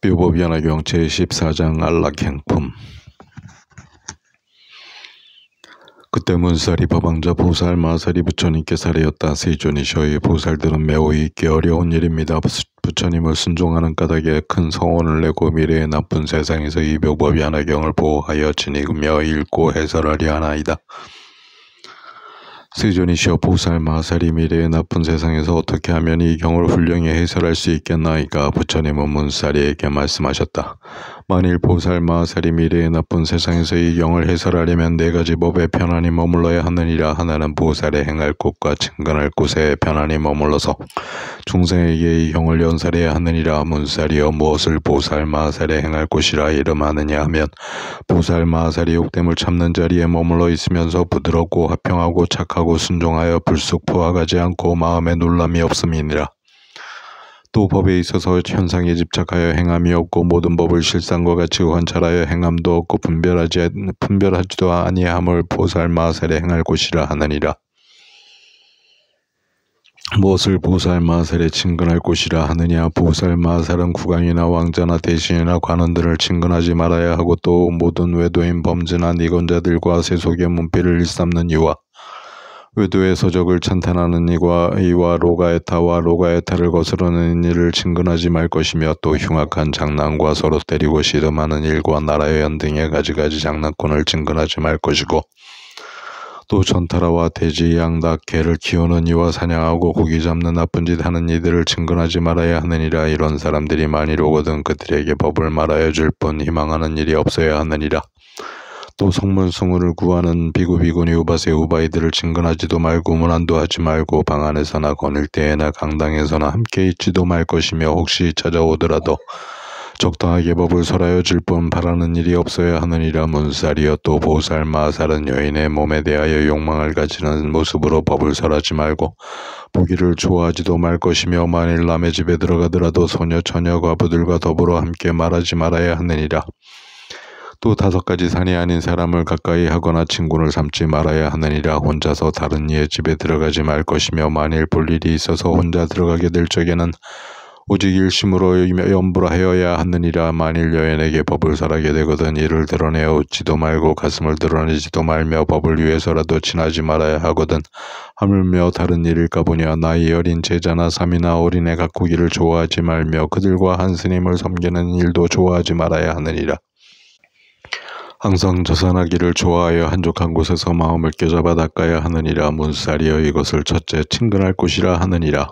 묘법연화경 제14장 안락행품. 그때 문살이 법왕자 보살 마살이 부처님께 살해였다. 세존이셔의 보살들은 매우 잊기 어려운 일입니다. 부처님을 순종하는 까닭에 큰 성원을 내고 미래의 나쁜 세상에서 이 묘법연화경을 보호하여 지니며 읽고 해설하려 하나이다. 세존이시여, 보살 마살이 미래의 나쁜 세상에서 어떻게 하면 이 경을 훌륭히 해설할 수 있겠나이까? 부처님은 문살이에게 말씀하셨다. 만일 보살 마살이 미래의 나쁜 세상에서 이 경을 해설하려면 네 가지 법에 편안히 머물러야 하느니라. 하나는 보살의 행할 곳과 친근할 곳에 편안히 머물러서 중생에게 이 경을 연설해야 하느니라. 문살이여, 무엇을 보살 마살의 행할 곳이라 이름하느냐 하면 보살 마살이 욕됨을 참는 자리에 머물러 있으면서 부드럽고 화평하고 착하고 순종하여 불쑥 포악하지 않고 마음에 놀람이 없음이니라. 또 법에 있어서 현상에 집착하여 행함이 없고 모든 법을 실상과 같이 관찰하여 행함도 없고 분별하지도 아니함을 보살 마살에 행할 곳이라 하느니라. 무엇을 보살 마살에 친근할 곳이라 하느냐? 보살 마살은 국왕이나 왕자나 대신이나 관원들을 친근하지 말아야 하고 또 모든 외도인 범죄나 니건자들과 세속의 문필을 일삼는 이와 외도의 서적을 찬탄하는 이와 로가에타와 로가에타를 거스르는 이를 친근하지 말 것이며 또 흉악한 장난과 서로 때리고 씨름하는 일과 나라의 연등의 가지가지 장난꾼을 친근하지 말 것이고 또 전타라와 돼지, 양, 닭, 개를 키우는 이와 사냥하고 고기 잡는 나쁜 짓 하는 이들을 친근하지 말아야 하느니라. 이런 사람들이 만일 오거든 그들에게 법을 말하여 줄 뿐 희망하는 일이 없어야 하느니라. 또 성문승우를 구하는 비구, 비구니, 우바세, 우바이들을 친근하지도 말고 문안도 하지 말고 방 안에서나 거닐 때에나 강당에서나 함께 있지도 말 것이며 혹시 찾아오더라도 적당하게 법을 설하여 줄 뿐 바라는 일이 없어야 하느니라. 문살이여, 또 보살 마살은 여인의 몸에 대하여 욕망을 가지는 모습으로 법을 설하지 말고 보기를 좋아하지도 말 것이며 만일 남의 집에 들어가더라도 소녀, 처녀, 과부들과 더불어 함께 말하지 말아야 하느니라. 또 5가지 산이 아닌 사람을 가까이 하거나 친구를 삼지 말아야 하느니라. 혼자서 다른 이의 집에 들어가지 말 것이며 만일 볼 일이 있어서 혼자 들어가게 될 적에는 오직 일심으로 염불하여야 하느니라. 만일 여인에게 법을 설하게 되거든 이를 드러내어 웃지도 말고 가슴을 드러내지도 말며 법을 위해서라도 친하지 말아야 하거든 하물며 다른 일일까 보냐. 나이 어린 제자나 삼이나 어린애 가꾸기를 좋아하지 말며 그들과 한 스님을 섬기는 일도 좋아하지 말아야 하느니라. 항상 저산하기를 좋아하여 한적한 곳에서 마음을 껴잡아 닦아야 하느니라. 문살이여, 이것을 첫째 친근할 곳이라 하느니라.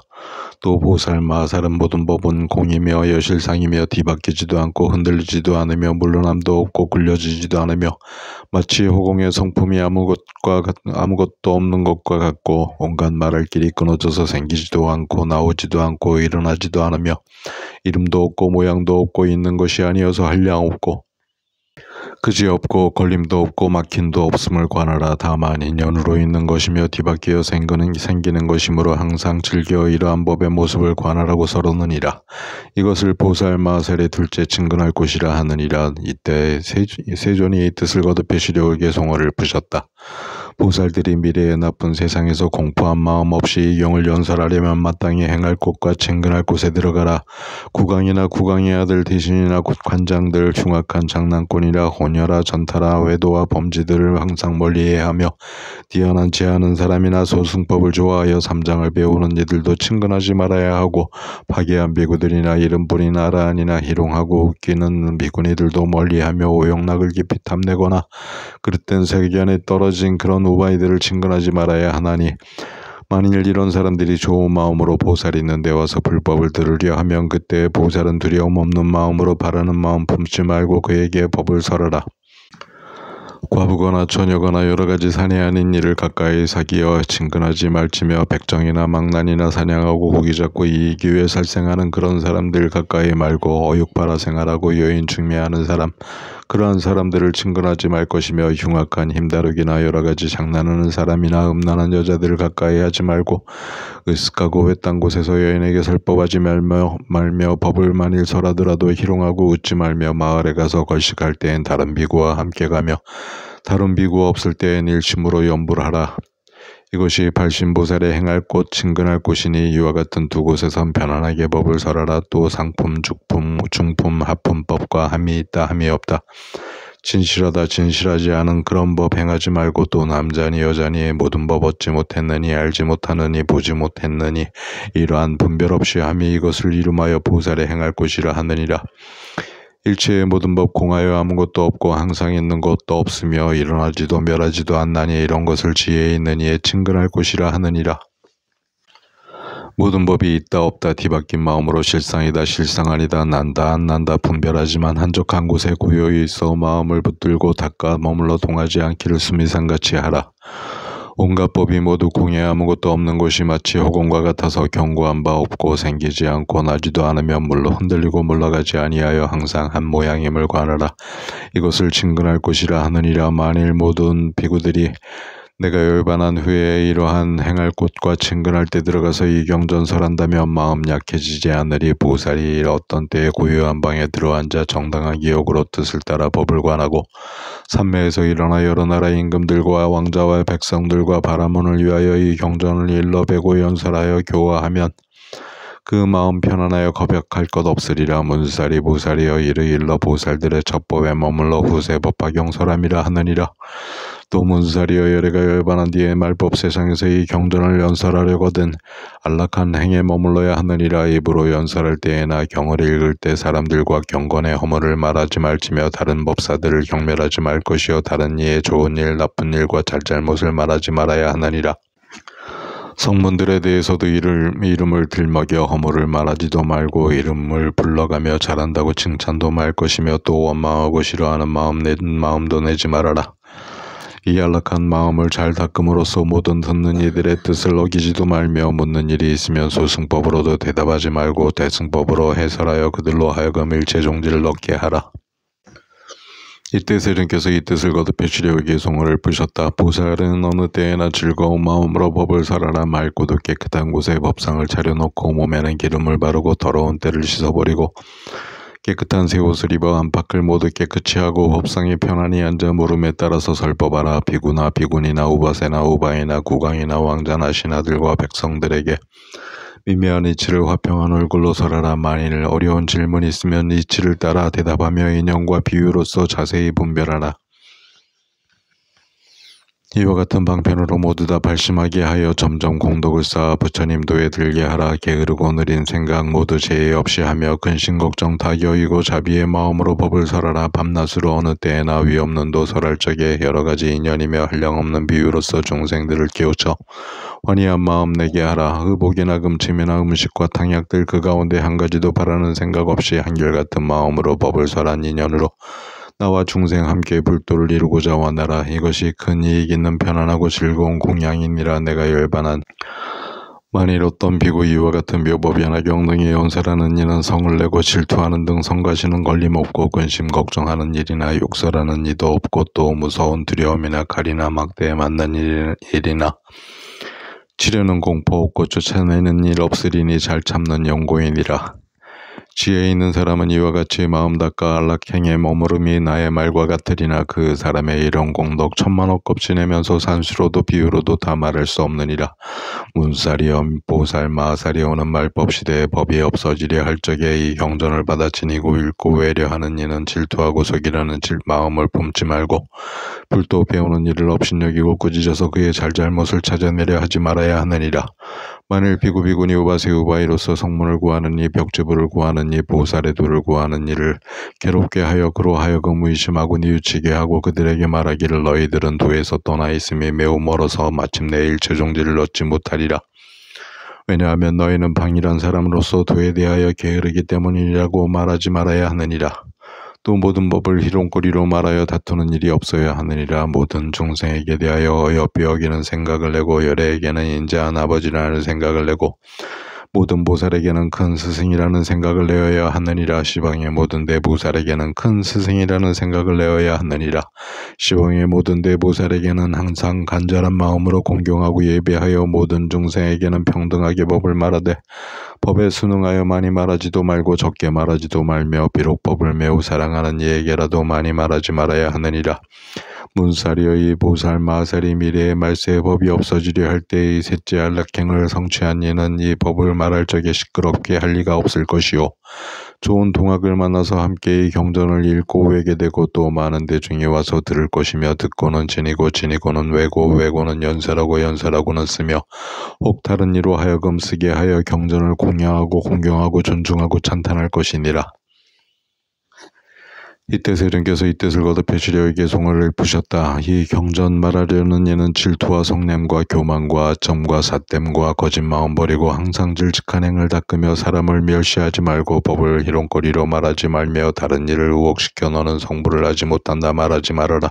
또 보살 마살은 모든 법은 공이며 여실상이며 뒤바뀌지도 않고 흔들리지도 않으며 물러남도 없고 굴려지지도 않으며 마치 호공의 성품이 아무것도 없는 것과 같고 온갖 말할 길이 끊어져서 생기지도 않고 나오지도 않고 일어나지도 않으며 이름도 없고 모양도 없고 있는 것이 아니어서 한량 없고 그지없고 걸림도 없고 막힘도 없음을 관하라. 다만 인연으로 있는 것이며 뒤바뀌어 생기는 것이므로 항상 즐겨 이러한 법의 모습을 관하라고 서르느니라. 이것을 보살 마살의 둘째 친근할 곳이라 하느니라. 이때 세존이 이 뜻을 거듭해 시력에게 송어를 푸셨다. 보살들이 미래의 나쁜 세상에서 공포한 마음 없이 이 경을 연설하려면 마땅히 행할 곳과 친근할 곳에 들어가라. 국왕이나 국왕의 아들 대신이나 관장들, 흉악한 장난꾼이라 혼혈아, 전타라, 외도와 범죄들을 항상 멀리해야 하며 뛰어난 제하는 사람이나 소승법을 좋아하여 삼장을 배우는 이들도 친근하지 말아야 하고 파괴한 비구들이나 이름뿐인 아라한이나 희롱하고 웃기는 비구니들도 멀리하며 오용락을 깊이 탐내거나 그릇된 세견에 떨어진 그런 우바이들을 친근하지 말아야 하나니 만일 이런 사람들이 좋은 마음으로 보살이 있는 데 와서 불법을 들으려 하면 그때 보살은 두려움 없는 마음으로 바라는 마음 품지 말고 그에게 법을 설하라. 과부거나 처녀거나 여러가지 산이 아닌 이를 가까이 사귀어 친근하지 말지며 백정이나 망난이나 사냥하고 고기 잡고 이익 위해 살생하는 그런 사람들 가까이 말고 어육바라 생활하고 여인 중매하는 사람 그러한 사람들을 친근하지 말 것이며 흉악한 힘다루기나 여러가지 장난하는 사람이나 음란한 여자들을 가까이 하지 말고 으쓱하고 외딴 곳에서 여인에게 설법하지 말며 법을 만일 설하더라도 희롱하고 웃지 말며 마을에 가서 걸식할 때엔 다른 비구와 함께 가며 다른 비구 없을 때엔 일심으로 염불하라. 이것이 발신보살의 행할 곳 친근할 곳이니 이와 같은 두 곳에선 편안하게 법을 설하라. 또 상품, 죽품, 중품, 하품법과 함이 있다 함이 없다. 진실하다 진실하지 않은 그런 법 행하지 말고 또 남자니 여자니 모든 법 얻지 못했느니 알지 못하느니 보지 못했느니 이러한 분별 없이 함이 이것을 이름하여 보살의 행할 곳이라 하느니라. 일체의 모든 법 공하여 아무것도 없고 항상 있는 것도 없으며 일어나지도 멸하지도 않나니 이런 것을 지혜에 있는 이에 친근할 곳이라 하느니라. 모든 법이 있다 없다 뒤바뀐 마음으로 실상이다 실상 아니다 난다 안 난다 분별하지만 한적한 곳에 고요히 있어 마음을 붙들고 닦아 머물러 동하지 않기를 수미상같이 하라. 온갖 법이 모두 공에 아무것도 없는 것이 마치 허공과 같아서 견고한 바 없고 생기지 않고 나지도 않으면 물로 흔들리고 물러가지 아니하여 항상 한 모양임을 관하라. 이것을 친근할 곳이라 하느니라. 만일 모든 비구들이 내가 열반한 후에 이러한 행할 곳과 친근할 때 들어가서 이 경전설한다면 마음 약해지지 않으리. 보살이 어떤 때에 고요한 방에 들어앉아 정당한 기억으로 뜻을 따라 법을 관하고 산매에서 일어나 여러 나라 임금들과 왕자와 백성들과 바라문을 위하여 이 경전을 일러 배고 연설하여 교화하면 그 마음 편안하여 겁약할 것 없으리라. 문살이 보살이여 이를 일러 보살들의 첩법에 머물러 후세 법화경설함이라 하느니라. 또 문살이여 열애가 열반한 뒤에 말법 세상에서 이 경전을 연설하려거든 안락한 행에 머물러야 하느니라. 입으로 연설할 때에나 경을 읽을 때 사람들과 경건의 허물을 말하지 말지며 다른 법사들을 경멸하지 말 것이요 다른 이의 좋은 일 나쁜 일과 잘잘못을 말하지 말아야 하느니라. 성문들에 대해서도 이름을 들먹여 허물을 말하지도 말고 이름을 불러가며 잘한다고 칭찬도 말 것이며 또 원망하고 싫어하는 마음도 내지 말아라. 이 안락한 마음을 잘 닦음으로써 모든 듣는 이들의 뜻을 어기지도 말며 묻는 일이 있으면 소승법으로도 대답하지 말고 대승법으로 해설하여 그들로 하여금 일체종지를 얻게 하라. 이때 세존께서 이 뜻을 거듭해 주려에게 송호를 푸셨다. 보살은 어느 때에나 즐거운 마음으로 법을 설하라. 맑고도 깨끗한 곳에 법상을 차려놓고 몸에는 기름을 바르고 더러운 때를 씻어버리고 깨끗한 새 옷을 입어 안팎을 모두 깨끗이 하고 법상에 편안히 앉아 물음에 따라서 설법하라. 비구나 비구니나 우바세나 우바이나 국왕이나 왕자나 신하들과 백성들에게 미묘한 이치를 화평한 얼굴로 설하라. 만일 어려운 질문이 있으면 이치를 따라 대답하며 인형과 비유로서 자세히 분별하라. 이와 같은 방편으로 모두 다 발심하게 하여 점점 공덕을 쌓아 부처님도에 들게 하라. 게으르고 느린 생각 모두 제의 없이 하며 근심 걱정 다 여의고 자비의 마음으로 법을 설하라. 밤낮으로 어느 때에나 위없는 도 설할 적에 여러가지 인연이며 한량없는 비유로서 중생들을 깨우쳐 환희한 마음 내게 하라. 의복이나 금침이나 음식과 탕약들 그 가운데 한 가지도 바라는 생각 없이 한결같은 마음으로 법을 설한 인연으로 나와 중생 함께 불도를 이루고자 원하라. 이것이 큰 이익 있는 편안하고 즐거운 공양이니라. 내가 열반한 만일 어떤 비구 이와 같은 묘법이나 경등에 연설하는 이는 성을 내고 질투하는 등 성가시는 걸림없고 근심 걱정하는 일이나 욕설하는 이도 없고 또 무서운 두려움이나 칼이나 막대에 맞는 일이나 치려는 공포 없고 쫓아내는 일 없으리니 잘 참는 영고인이라. 지혜 있는 사람은 이와 같이 마음 닦아 안락행에 머무름이 나의 말과 같으리나 그 사람의 이런 공덕 천만억 kop지내면서 산수로도 비유로도 다 말할 수 없느니라. 문살이여 보살 마살이 오는 말법 시대에 법이 없어지려 할 적에 이 경전을 받아 지니고 읽고 외려하는 이는 질투하고 속이려는 마음을 품지 말고 불도 배우는 일을 업신여기고 꾸짖어서 그의 잘잘못을 찾아내려 하지 말아야 하느니라. 만일 비구비구니 우바세 우바이로서 성문을 구하는 이 벽지부를 구하는 이 보살의 도를 구하는 이를 괴롭게 하여 그로 하여금 의심하고 뉘우치게 하고 그들에게 말하기를 너희들은 도에서 떠나 있음이 매우 멀어서 마침내 일체종지를 얻지 못하리라. 왜냐하면 너희는 방일한 사람으로서 도에 대하여 게으르기 때문이라고 말하지 말아야 하느니라. 또 모든 법을 희롱거리로 말하여 다투는 일이 없어야 하느니라. 모든 중생에게 대하여 어여삐 여기는 생각을 내고 열애에게는 인자한 아버지라는 생각을 내고 모든 보살에게는 큰 스승이라는 생각을 내어야 하느니라. 시방의 모든 대보살에게는 큰 스승이라는 생각을 내어야 하느니라. 시방의 모든 대보살에게는 항상 간절한 마음으로 공경하고 예배하여 모든 중생에게는 평등하게 법을 말하되 법에 순응하여 많이 말하지도 말고 적게 말하지도 말며 비록 법을 매우 사랑하는 이에게라도 많이 말하지 말아야 하느니라. 문사리의 보살 마살이 미래의 말세의 법이 없어지려 할 때의 셋째 안락행을 성취한 이는 이 법을 말할 적에 시끄럽게 할 리가 없을 것이요. 좋은 동학을 만나서 함께 이 경전을 읽고 외게 되고 또 많은 대중이 와서 들을 것이며 듣고는 지니고 지니고는 외고 외고는 연설하고 연설하고는 쓰며 혹 다른 이로 하여금 쓰게 하여 경전을 공양하고 공경하고 존중하고 찬탄할 것이니라. 이때 세존께서 이 뜻을 거듭해 주려에게 송을 읊으셨다. 이 경전 말하려는 이는 질투와 성냄과 교만과 점과 삿됨과 거짓 마음 버리고 항상 질직한 행을 닦으며 사람을 멸시하지 말고 법을 희롱거리로 말하지 말며 다른 일을 의혹시켜 너는 성불을 하지 못한다 말하지 말아라.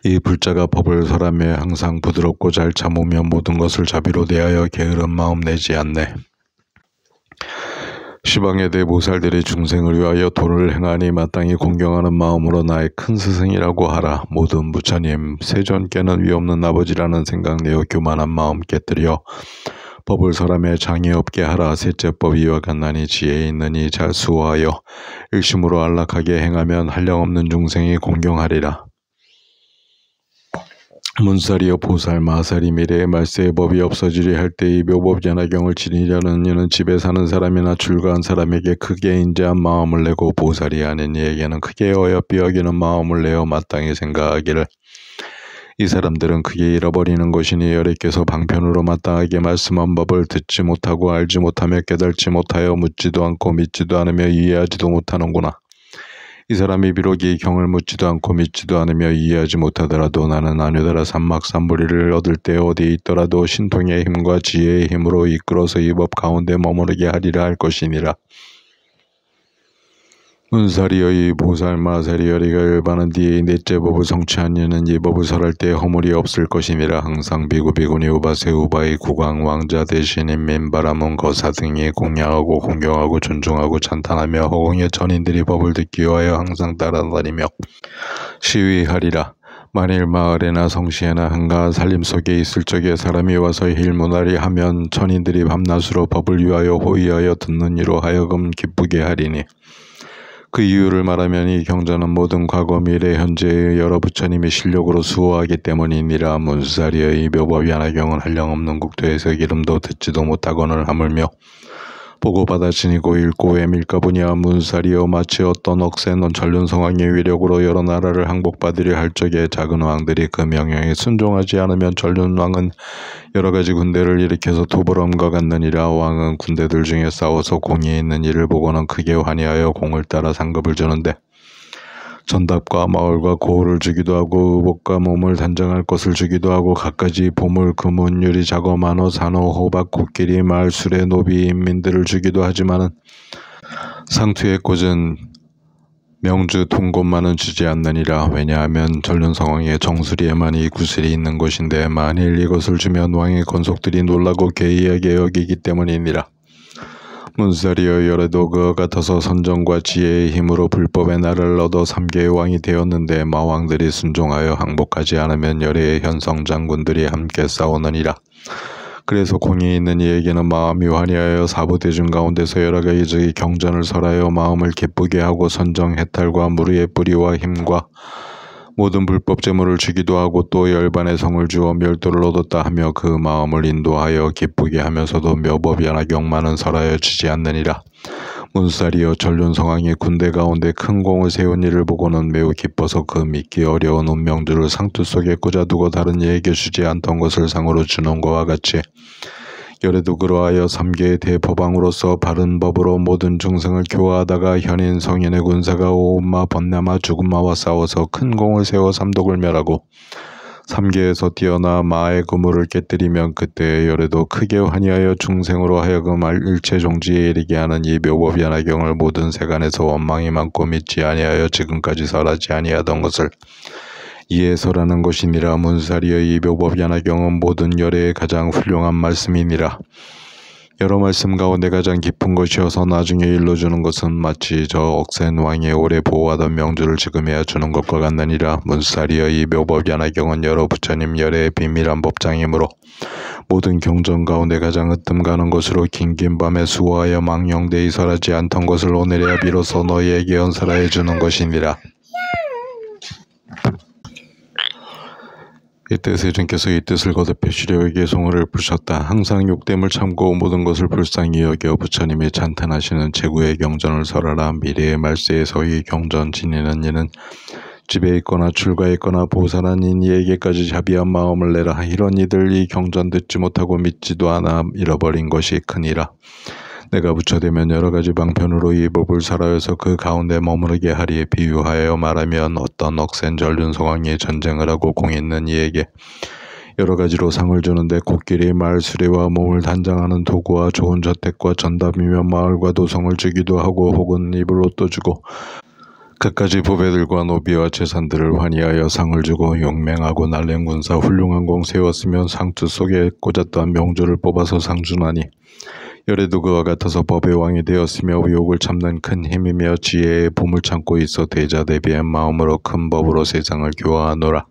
이 불자가 법을 설하며 항상 부드럽고 잘 참으며 모든 것을 자비로 대하여 게으른 마음 내지 않네. 시방의 대보살들이 중생을 위하여 도를 행하니 마땅히 공경하는 마음으로 나의 큰 스승이라고 하라. 모든 부처님, 세존께는 위없는 아버지라는 생각 내어 교만한 마음 깨뜨려 법을 설하며 장애 없게 하라. 셋째 법 이와 같나니 지혜 있느니 잘 수호하여 일심으로 안락하게 행하면 한량없는 중생이 공경하리라. 문사리여 보살 마살이 미래의 말세의 법이 없어지리 할 때 이 묘법 연화경을 지니려는 이는 집에 사는 사람이나 출가한 사람에게 크게 인자한 마음을 내고 보살이 아닌 이에게는 크게 어여삐 여기는 마음을 내어 마땅히 생각하기를 이 사람들은 크게 잃어버리는 것이니 여래께서 방편으로 마땅하게 말씀한 법을 듣지 못하고 알지 못하며 깨달지 못하여 묻지도 않고 믿지도 않으며 이해하지도 못하는구나. 이 사람이 비록 이 경을 묻지도 않고 믿지도 않으며 이해하지 못하더라도 나는 아뇨다라 삼막삼부리를 얻을 때 어디에 있더라도 신통의 힘과 지혜의 힘으로 이끌어서 이 법 가운데 머무르게 하리라 할 것이니라. 문사리의 보살 마살이 여리가 열반한 뒤에 넷째 법을 성취한 이는 이 법을 설할 때 허물이 없을 것이니라. 항상 비구비구니 우바세 우바의 국왕 왕자 대신인 민바라문 거사 등이 공양하고 공경하고 존중하고 찬탄하며 허공의 전인들이 법을 듣기 위하여 항상 따라다니며 시위하리라. 만일 마을에나 성시에나 한가한 살림 속에 있을 적에 사람이 와서 힐문하리 하면 천인들이 밤낮으로 법을 위하여 호의하여 듣는 이로 하여금 기쁘게 하리니 그 이유를 말하면 이 경전은 모든 과거 미래 현재의 여러 부처님이 실력으로 수호하기 때문이니라. 문사리의 묘법 연화경은 한량없는 국토에서 이름도 듣지도 못하거늘 하물며 보고 받아 지니고 읽고 외밀까보니와 문사리여 마치 어떤 억센 전륜성왕의 위력으로 여러 나라를 항복받으려 할 적에 작은 왕들이 그 명령에 순종하지 않으면 전륜왕은 여러 가지 군대를 일으켜서 도벌함과 같느니라. 왕은 군대들 중에 싸워서 공이 있는 이를 보고는 크게 환희하여 공을 따라 상급을 주는데 전답과 마을과 고을을 주기도 하고 의복과 몸을 단정할 것을 주기도 하고 갖가지 보물, 금은, 유리, 자거, 만호, 산호, 호박, 코끼리, 말, 수레, 노비, 인민들을 주기도 하지만은 상투에 꽂은 명주, 통곤만은 주지 않느니라. 왜냐하면 전륜성왕의 정수리에만 이 구슬이 있는 것인데 만일 이것을 주면 왕의 권속들이 놀라고 괴이하게 여기기 때문이니라. 문사리여 여래도 그와 같아서 선정과 지혜의 힘으로 불법의 나를 얻어 3개의 왕이 되었는데 마왕들이 순종하여 항복하지 않으면 열애의 현성 장군들이 함께 싸우느니라. 그래서 공이 있는 이에게는 마음이 환희하여 사부대중 가운데서 여러 가지 경전을 설하여 마음을 기쁘게 하고 선정 해탈과 무리의 뿌리와 힘과 모든 불법 재물을 주기도 하고 또 열반의 성을 주어 멸도를 얻었다 하며 그 마음을 인도하여 기쁘게 하면서도 묘법 연화경만은 설하여 주지 않느니라. 문사리여 전륜성왕이 군대 가운데 큰 공을 세운 일을 보고는 매우 기뻐서 그 믿기 어려운 운명들을 상투 속에 꽂아두고 다른 이에게 주지 않던 것을 상으로 주는 것과 같이 열애도 그러하여 3개의 대법왕으로서 바른 법으로 모든 중생을 교화하다가 현인 성인의 군사가 오음마 번나마 죽음마와 싸워서 큰 공을 세워 삼독을 멸하고 3계에서 뛰어나 마의 그물을 깨뜨리면 그때 열애도 크게 환희하여 중생으로 하여금 일체 종지에 이르게 하는 이 묘법 연화경을 모든 세간에서 원망이 많고 믿지 아니하여 지금까지 설하지 아니하던 것을 이에서라는 것이니라. 문사리의 이 묘법연화경은 모든 열애의 가장 훌륭한 말씀이니라. 여러 말씀 가운데 가장 깊은 것이어서 나중에 일러주는 것은 마치 저 억센 왕이 오래 보호하던 명주를 지금해야 주는 것과 같느니라. 문사리의 이 묘법연화경은 여러 부처님 열애의 비밀한 법장이므로 모든 경전 가운데 가장 으뜸 가는 것으로 긴긴 밤에 수호하여 망령되이 설하지 않던 것을 오늘에야 비로소 너희에게 연설하여 주는 것이니라. 이때 세존께서 이 뜻을 거듭해 시려에게 송호를 부르셨다. 항상 욕됨을 참고 모든 것을 불쌍히 여겨 부처님이 찬탄하시는 최고의 경전을 설하라. 미래의 말세에서 이 경전 지니는 이는 집에 있거나 출가에 있거나 보살한 이에게까지 자비한 마음을 내라. 이런 이들 이 경전 듣지 못하고 믿지도 않아 잃어버린 것이 크니라. 내가 부처되면 여러 가지 방편으로 이 법을 설하여서 그 가운데 머무르게 하리. 비유하여 말하면 어떤 억센 전륜성왕이 전쟁을 하고 공 있는 이에게 여러 가지로 상을 주는데 코끼리, 말, 수레와 몸을 단장하는 도구와 좋은 저택과 전담이며 마을과 도성을 주기도 하고 혹은 입을 옷도 주고 그까지 부배들과 노비와 재산들을 환희하여 상을 주고 용맹하고 날랜 군사 훌륭한 공 세웠으면 상투 속에 꽂았던 명주를 뽑아서 상주나니 열애도 그와 같아서 법의 왕이 되었으며 의욕을 참는 큰 힘이며 지혜의 봄을 참고 있어 대자 대비한 마음으로 큰 법으로 세상을 교화하노라.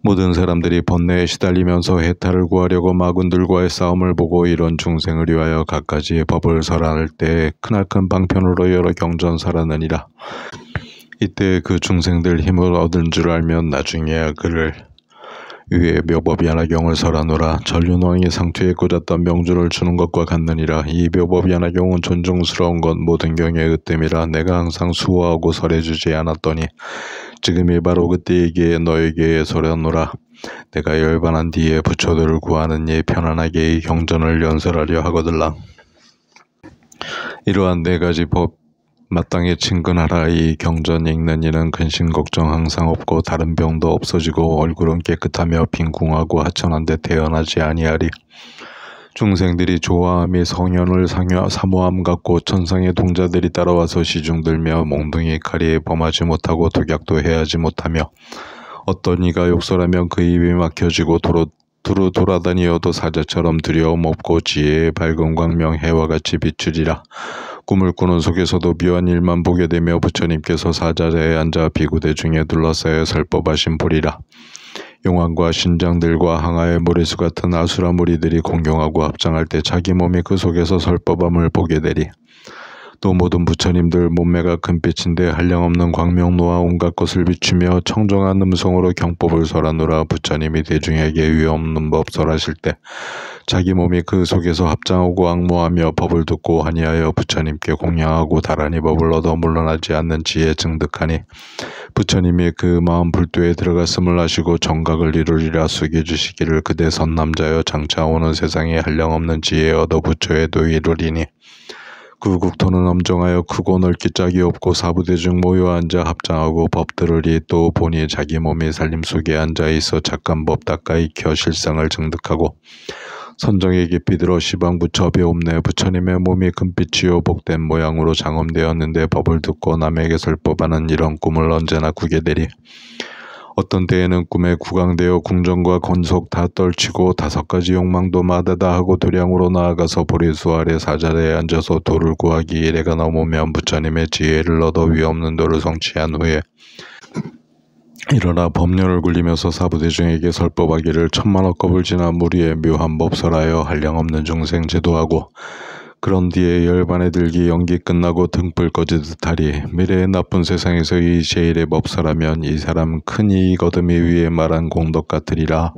모든 사람들이 번뇌에 시달리면서 해탈을 구하려고 마군들과의 싸움을 보고 이런 중생을 위하여 갖가지의 법을 설할 때 크나큰 방편으로 여러 경전 설하느니라. 이때 그 중생들 힘을 얻은 줄 알면 나중에야 그를 위에 묘법연화경을 설하노라. 전륜왕이 상투에 꽂았던 명주를 주는 것과 같느니라. 이 묘법연화경은 존중스러운 것 모든 경의 으뜸이라. 내가 항상 수호하고 설해주지 않았더니 지금이 바로 그때이기에 너에게 설하노라. 내가 열반한 뒤에 부처들을 구하는 이 편안하게 이 경전을 연설하려 하거들라. 이러한 네 가지 법 마땅히 친근하라. 이 경전 읽는 이는 근심 걱정 항상 없고 다른 병도 없어지고 얼굴은 깨끗하며 빈궁하고 하천한데 태어나지 아니하리. 중생들이 좋아함이 성현을 사모함 같고 천상의 동자들이 따라와서 시중들며 몽둥이 칼이 범하지 못하고 독약도 해하지 못하며 어떤 이가 욕설하면 그 입이 막혀지고 두루 돌아다니어도 사자처럼 두려움 없고 지혜의 밝은 광명 해와 같이 비추리라. 꿈을 꾸는 속에서도 묘한 일만 보게 되며 부처님께서 사자자에 앉아 비구대 중에 둘러싸여 설법하신 보리라. 용왕과 신장들과 항아의 모래수 같은 아수라 무리들이 공경하고 합장할 때 자기 몸이 그 속에서 설법함을 보게 되리. 또 모든 부처님들 몸매가 금빛인데 한량없는 광명로와 온갖 것을 비추며 청정한 음성으로 경법을 설하노라. 부처님이 대중에게 위없는 법 설하실 때 자기 몸이 그 속에서 합장하고 악모하며 법을 듣고 환희하여 부처님께 공양하고 다란히 법을 얻어 물러나지 않는 지혜 증득하니 부처님이 그 마음 불도에 들어갔음을 아시고 정각을 이루리라. 숙여주시기를 그대 선남자여 장차 오는 세상에 한량없는 지혜 얻어 부처에도 이루리니 그 국토는 엄정하여 크고 넓기 짝이 없고 사부대중 모여 앉아 합장하고 법 들으리. 또 보니 자기 몸이 살림 속에 앉아 있어 착한 법 닦아 익혀 실상을 증득하고 선정에 깊이 들어 시방 부처 배움내. 부처님의 몸이 금빛이요 복된 모양으로 장엄되었는데 법을 듣고 남에게 설법하는 이런 꿈을 언제나 꾸게 되리. 어떤 때에는 꿈에 구강되어 궁정과 건속 다 떨치고 5가지 욕망도 마다다 하고 도량으로 나아가서 보리수 아래 사자리에 앉아서 도를 구하기 이래가 넘으면 부처님의 지혜를 얻어 위없는 도를 성취한 후에 일어나 법렬을 굴리면서 사부대중에게 설법하기를 천만억 겁을 지나 무리의 묘한 법설하여 한량없는 중생 제도하고 그런 뒤에 열반에 들기 연기 끝나고 등불 꺼지듯 하리. 미래의 나쁜 세상에서 이 제일의 법설하면 이 사람 큰 이익 얻음이 위에 말한 공덕 같으리라.